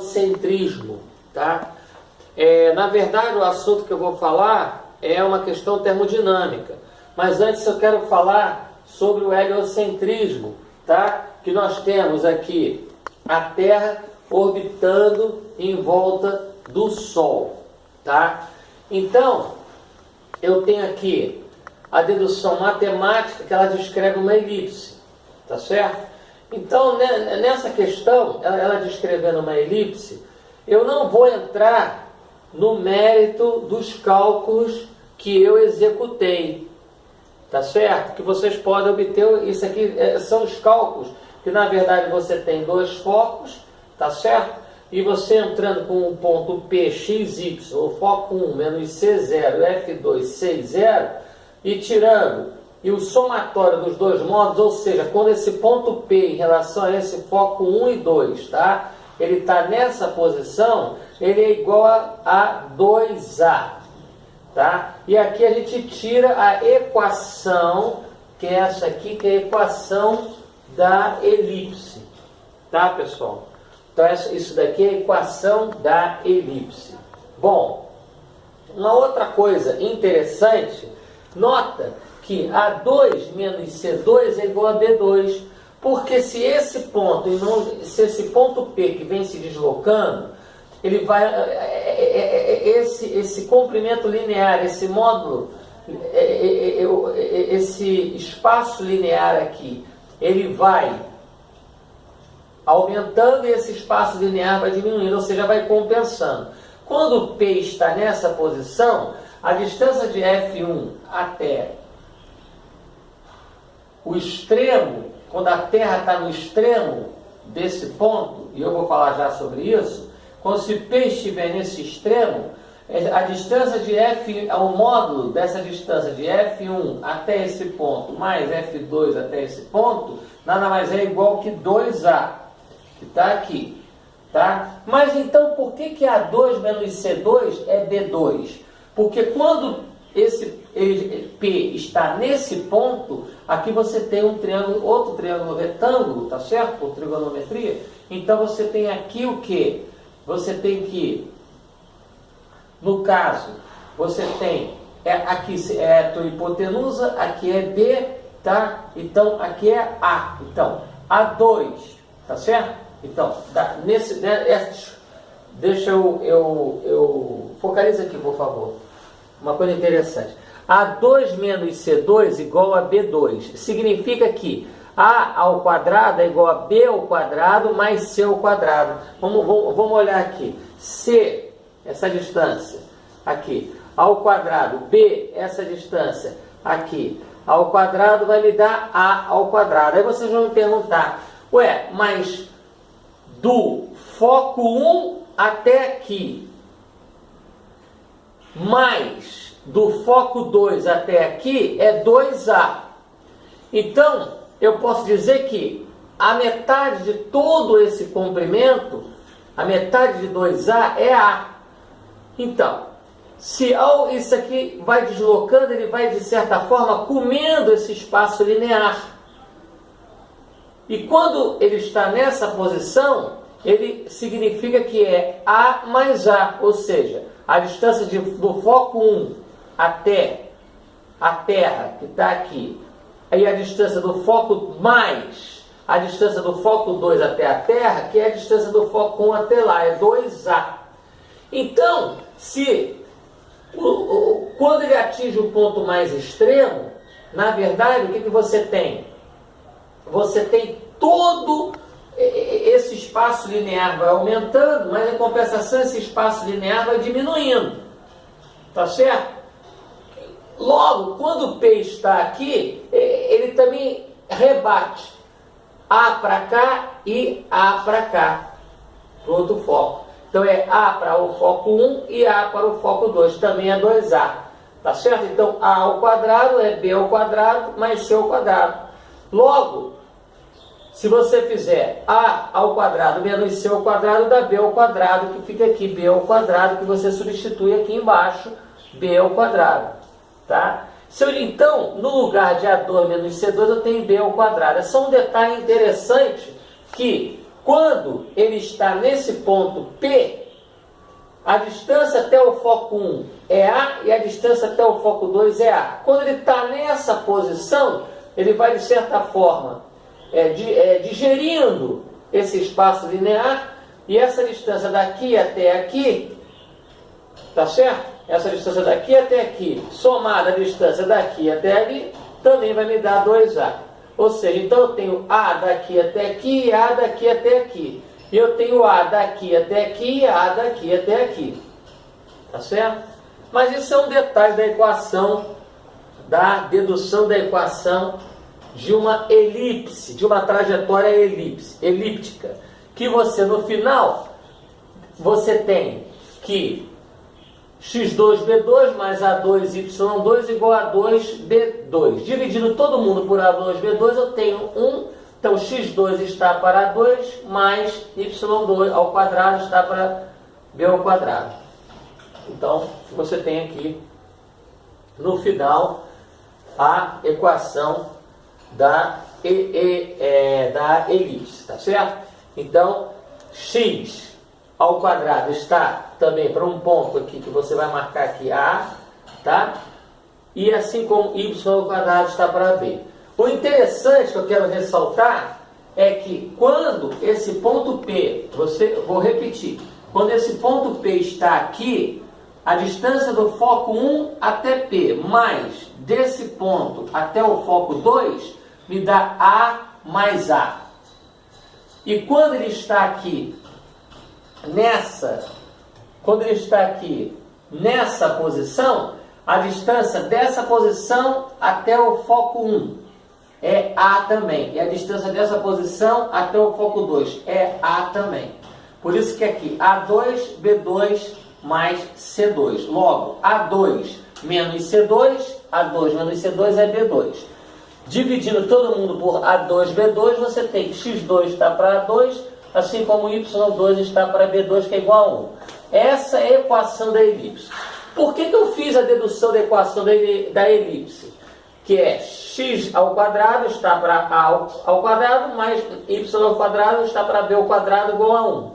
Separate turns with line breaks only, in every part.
heliocentrismo, tá? Na verdade, o assunto que eu vou falar é uma questão termodinâmica, mas antes eu quero falar sobre o heliocentrismo, tá? Que nós temos aqui a Terra orbitando em volta do Sol, tá? Então, eu tenho aqui a dedução matemática que ela descreve uma elipse, tá certo? Então, nessa questão, ela descrevendo uma elipse, eu não vou entrar no mérito dos cálculos que eu executei, tá certo? Que vocês podem obter, isso aqui são os cálculos, que na verdade você tem dois focos, tá certo? E você entrando com o ponto P, X, Y, o foco 1 menos C0, F2, C0, e tirando, e o somatório dos dois modos, ou seja, quando esse ponto P em relação a esse foco 1 e 2, tá? Ele está nessa posição, ele é igual a 2A, tá? E aqui a gente tira a equação, que é essa aqui, que é a equação da elipse, tá, pessoal? Então isso daqui é a equação da elipse. Bom, uma outra coisa interessante, nota que A2 menos C2 é igual a B2, porque se esse ponto P que vem se deslocando, ele vai, esse comprimento linear, esse módulo, esse espaço linear aqui, ele vai aumentando e esse espaço linear vai diminuindo, ou seja, vai compensando. Quando o P está nessa posição, a distância de F1 até o extremo, quando a Terra está no extremo desse ponto, e eu vou falar já sobre isso, quando esse P estiver nesse extremo, a distância de F, o módulo dessa distância de F1 até esse ponto, mais F2 até esse ponto, nada mais é igual que 2A, que está aqui, tá? Mas então, por que A2 menos C2 é B2? Porque quando esse P está nesse ponto, aqui você tem um triângulo, outro triângulo retângulo, tá certo? Por trigonometria. Então você tem aqui o que? Você tem que, no caso, você tem, aqui é a tua hipotenusa, aqui é B, tá? Então aqui é A. Então, A2, tá certo? Então, deixa eu focaliza aqui, por favor. Uma coisa interessante. A2 menos C2 igual a B2. Significa que A ao quadrado é igual a B ao quadrado mais C ao quadrado. Vamos olhar aqui. C, essa distância, aqui, ao quadrado. B, essa distância, aqui, ao quadrado vai me dar A ao quadrado. Aí vocês vão me perguntar, ué, mas do foco 1 até aqui, mais do foco 2 até aqui é 2A. Então, eu posso dizer que a metade de todo esse comprimento, a metade de 2A é A. Então, se isso aqui vai deslocando, ele vai, de certa forma, comendo esse espaço linear. E quando ele está nessa posição, ele significa que é A mais A, ou seja, a distância do foco 1 até a Terra, que está aqui, aí a distância do foco mais a distância do foco 2 até a Terra, que é a distância do foco 1 até lá, é 2A. Então, quando ele atinge o ponto mais extremo, na verdade, o que você tem? Você tem todo esse espaço linear vai aumentando, mas em compensação esse espaço linear vai diminuindo. Tá certo? Logo, quando o P está aqui, ele também rebate A para cá e A para cá, para o outro foco. Então é A para o foco 1 e A para o foco 2, também é 2A. Tá certo? Então A ao quadrado é B ao quadrado mais C ao quadrado. Logo, se você fizer A ao quadrado menos C ao quadrado, dá B ao quadrado, que fica aqui, B ao quadrado, que você substitui aqui embaixo, B ao quadrado. Tá? Então, no lugar de A2 menos C2, eu tenho B ao quadrado. É só um detalhe interessante que, quando ele está nesse ponto P, a distância até o foco 1 é A e a distância até o foco 2 é A. Quando ele está nessa posição, ele vai, de certa forma, digerindo esse espaço linear, e essa distância daqui até aqui, tá certo? Essa distância daqui até aqui, somada à distância daqui até ali, também vai me dar 2A. Ou seja, então eu tenho A daqui até aqui e A daqui até aqui. E eu tenho A daqui até aqui e A daqui até aqui. Tá certo? Mas isso é um detalhe da equação, da dedução da equação de uma elipse, de uma trajetória elíptica. Que você, no final, você tem que x2b2 mais a2y2 igual a 2b2. Dividindo todo mundo por a2b2, eu tenho 1. Então, x2 está para 2, mais y2 ao quadrado está para b ao quadrado. Então, você tem aqui, no final, a equação da elipse, tá certo? Então, x ao quadrado está também para um ponto aqui, que você vai marcar aqui A, tá? E assim como y ao quadrado está para b. O interessante que eu quero ressaltar é que quando esse ponto P, vou repetir, quando esse ponto P está aqui, a distância do foco 1 até P, mais desse ponto até o foco 2, me dá A mais A. E quando ele está aqui nessa posição, a distância dessa posição até o foco 1 é A também. E a distância dessa posição até o foco 2 é A também. Por isso que aqui A2, B2 mais C2. Logo, A2 menos C2, A2 menos C2 é B2. Dividindo todo mundo por A2, B2, você tem que x2 está para A2, assim como y2 está para B2, que é igual a 1. Essa é a equação da elipse. Por que eu fiz a dedução da equação da elipse? Que é x ao quadrado está para a ao quadrado, mais y ao quadrado está para b ao quadrado igual a 1.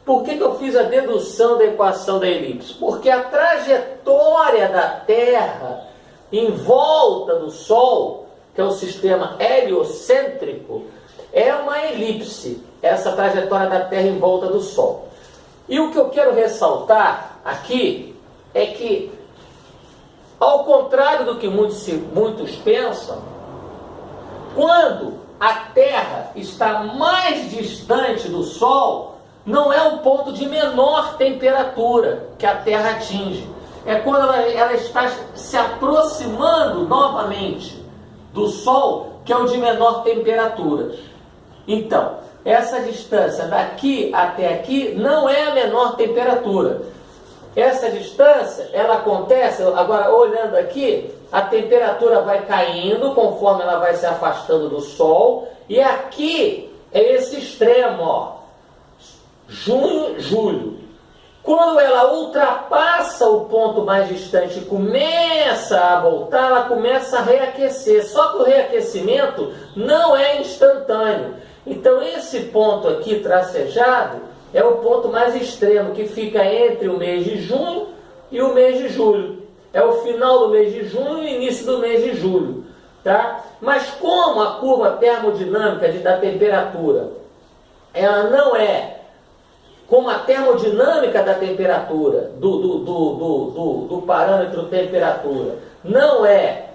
Por que eu fiz a dedução da equação da elipse? Porque a trajetória da Terra em volta do Sol, que é o sistema heliocêntrico, é uma elipse, essa trajetória da Terra em volta do Sol. E o que eu quero ressaltar aqui é que, ao contrário do que muitos pensam, quando a Terra está mais distante do Sol, não é um ponto de menor temperatura que a Terra atinge. É quando ela está se aproximando novamente do Sol, que é o de menor temperatura. Então, essa distância daqui até aqui não é a menor temperatura. Essa distância, ela acontece, agora olhando aqui, a temperatura vai caindo conforme ela vai se afastando do Sol, e aqui é esse extremo, ó, junho, julho. Quando ela ultrapassa o ponto mais distante e começa a voltar, ela começa a reaquecer. Só que o reaquecimento não é instantâneo. Então esse ponto aqui tracejado é o ponto mais extremo, que fica entre o mês de junho e o mês de julho. É o final do mês de junho e início do mês de julho. Tá? Mas como a curva termodinâmica da temperatura, ela não é como a termodinâmica da temperatura, do parâmetro temperatura, não é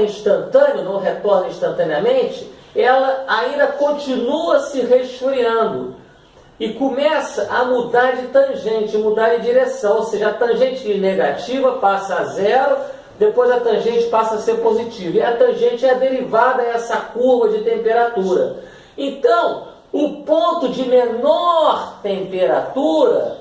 instantâneo, não retorna instantaneamente, ela ainda continua se resfriando e começa a mudar de tangente, mudar de direção, ou seja, a tangente negativa passa a zero, depois a tangente passa a ser positiva, e a tangente é a derivada dessa curva de temperatura. Então, o ponto de menor temperatura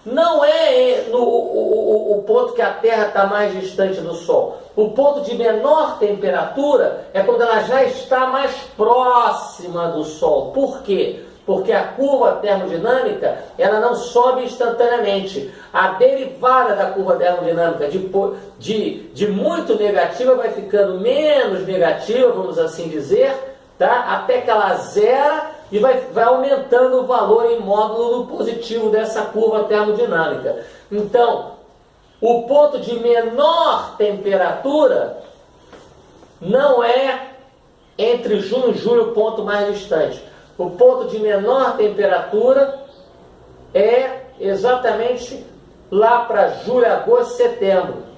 não é o ponto que a Terra está mais distante do Sol. O ponto de menor temperatura é quando ela já está mais próxima do Sol. Por quê? Porque a curva termodinâmica, ela não sobe instantaneamente. A derivada da curva termodinâmica de muito negativa vai ficando menos negativa, vamos assim dizer, tá? Até que ela zera, e vai aumentando o valor em módulo positivo dessa curva termodinâmica. Então, o ponto de menor temperatura não é entre junho e julho o ponto mais distante. O ponto de menor temperatura é exatamente lá para julho, agosto, setembro.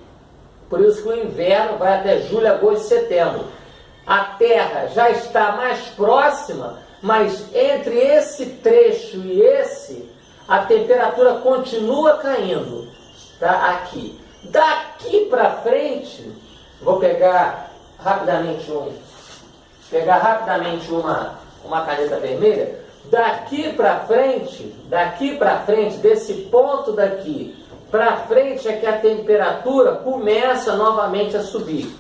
Por isso que o inverno vai até julho, agosto e setembro. A Terra já está mais próxima, mas entre esse trecho e esse, a temperatura continua caindo. Tá? Aqui. Daqui para frente, vou pegar rapidamente uma caneta vermelha. Daqui para frente, desse ponto daqui para frente é que a temperatura começa novamente a subir.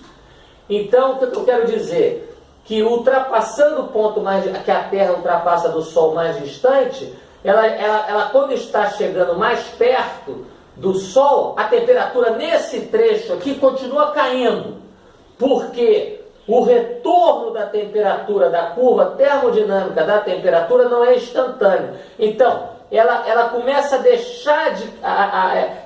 Então, o que eu quero dizer? Que ultrapassando o ponto que a Terra ultrapassa do Sol mais distante, ela quando está chegando mais perto do Sol, a temperatura nesse trecho aqui continua caindo. Porque o retorno da temperatura, da curva termodinâmica da temperatura não é instantâneo. Então, ela começa a deixar de...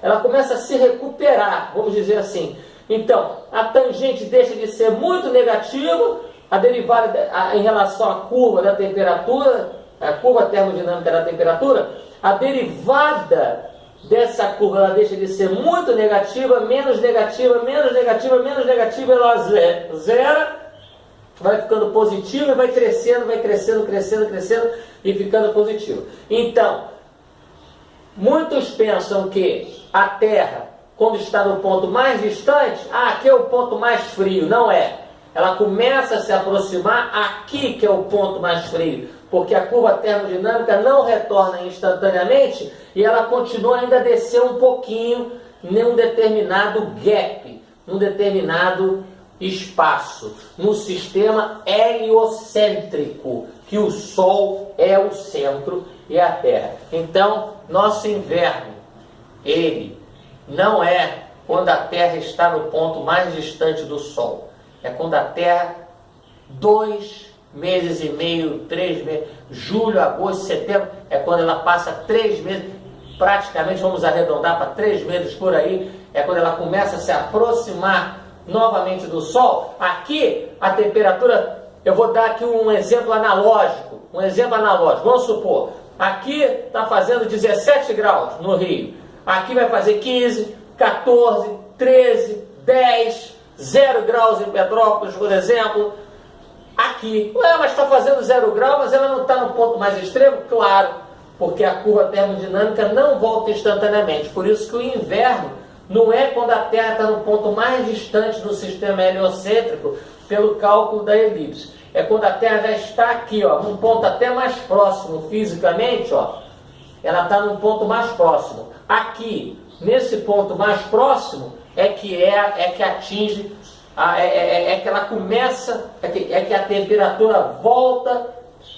ela começa a se recuperar, vamos dizer assim. Então, a tangente deixa de ser muito negativa, a derivada em relação à curva da temperatura, a curva termodinâmica da temperatura, a derivada dessa curva ela deixa de ser muito negativa, menos negativa, menos negativa, menos negativa, ela zera, vai ficando positiva e vai crescendo, crescendo e ficando positiva. Então, muitos pensam que a Terra, quando está no ponto mais distante, aqui é o ponto mais frio. Não é. Ela começa a se aproximar aqui, que é o ponto mais frio, porque a curva termodinâmica não retorna instantaneamente e ela continua ainda a descer um pouquinho num determinado gap, num determinado espaço, no sistema heliocêntrico, que o Sol é o centro e a Terra. Então, nosso inverno, ele não é quando a Terra está no ponto mais distante do Sol. É quando a Terra, 2 meses e meio, 3 meses, julho, agosto, setembro, é quando ela passa 3 meses, praticamente vamos arredondar para 3 meses por aí, é quando ela começa a se aproximar novamente do Sol. Aqui, a temperatura, eu vou dar aqui um exemplo analógico, vamos supor, aqui está fazendo 17 graus no Rio, aqui vai fazer 15, 14, 13, 10, 0 graus em Petrópolis, por exemplo. Aqui, mas está fazendo 0 graus, mas ela não está no ponto mais extremo? Claro, porque a curva termodinâmica não volta instantaneamente. Por isso que o inverno não é quando a Terra está no ponto mais distante do sistema heliocêntrico, pelo cálculo da elipse. É quando a Terra já está aqui, ó, num ponto até mais próximo fisicamente, ó, ela está num ponto mais próximo. Aqui, nesse ponto mais próximo, é que atinge, que ela começa, é que a temperatura volta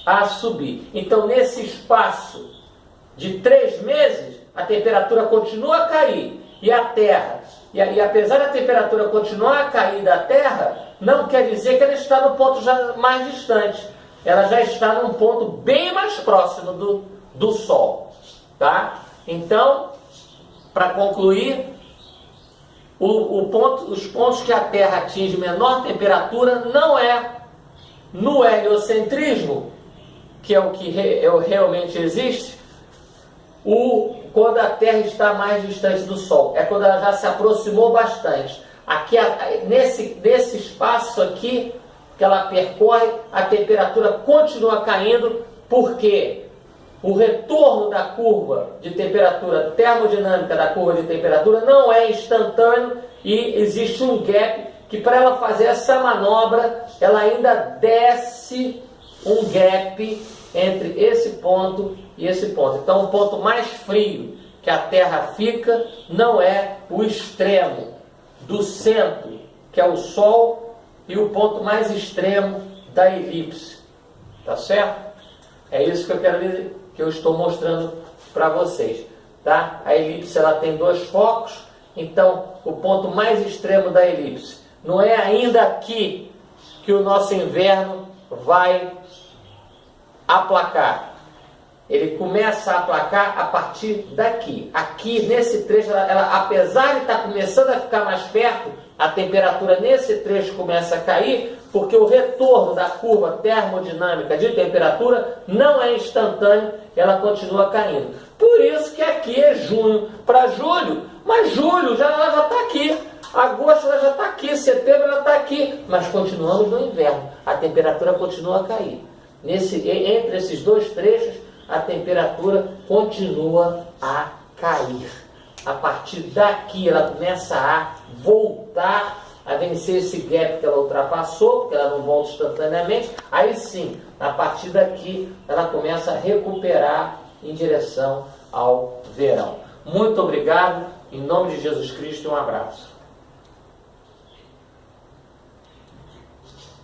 a subir. Então, nesse espaço de 3 meses, a temperatura continua a cair. E a Terra, e apesar da temperatura continuar a cair da Terra, não quer dizer que ela está no ponto já mais distante. Ela já está num ponto bem mais próximo do Sol. Tá? Então, para concluir, os pontos que a Terra atinge menor temperatura não é no heliocentrismo, que é o que realmente existe, quando a Terra está mais distante do Sol. É quando ela já se aproximou bastante. Aqui, nesse espaço aqui que ela percorre, a temperatura continua caindo, porque o retorno da curva de temperatura termodinâmica da curva de temperatura não é instantâneo e existe um gap que, para ela fazer essa manobra, ela ainda desce um gap entre esse ponto e esse ponto. Então, o ponto mais frio que a Terra fica não é o extremo do centro, que é o Sol, e o ponto mais extremo da elipse. Tá certo? É isso que eu quero dizer, que eu estou mostrando para vocês. Tá? A elipse ela tem 2 focos, então o ponto mais extremo da elipse não é ainda aqui que o nosso inverno vai aplacar. Ele começa a aplacar a partir daqui. Aqui, nesse trecho, ela, apesar de estar começando a ficar mais perto, a temperatura nesse trecho começa a cair, porque o retorno da curva termodinâmica de temperatura não é instantâneo, ela continua caindo. Por isso que aqui é junho para julho, mas julho ela já está aqui. Agosto ela já está aqui, setembro ela está aqui, mas continuamos no inverno. A temperatura continua a cair. Entre esses dois trechos, a temperatura continua a cair. A partir daqui ela começa a voltar a vencer esse gap que ela ultrapassou, porque ela não volta instantaneamente. Aí sim, a partir daqui ela começa a recuperar em direção ao verão. Muito obrigado, em nome de Jesus Cristo, um abraço.